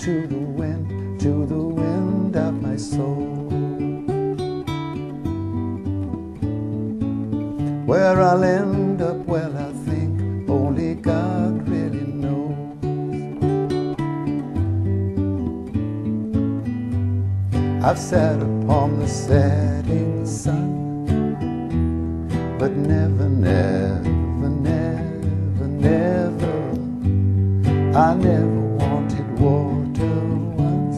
to the wind of my soul. Where I'll end up, well, I think only God really knows. I've sat upon the setting sun, but never, never, never, never, I never wanted water once.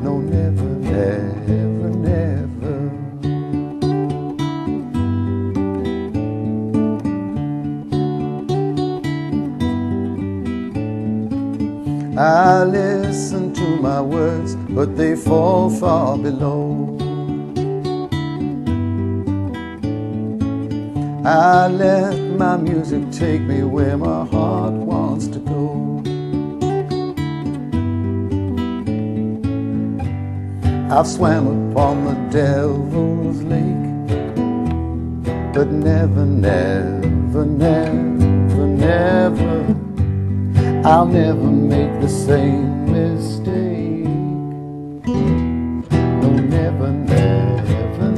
No, never, never, never. I listen to my words, but they fall far below. I let my music take me where my heart wants to go. I've swam upon the devil's lake, but never, never, never, never, I'll never make the same mistake. No, never, never,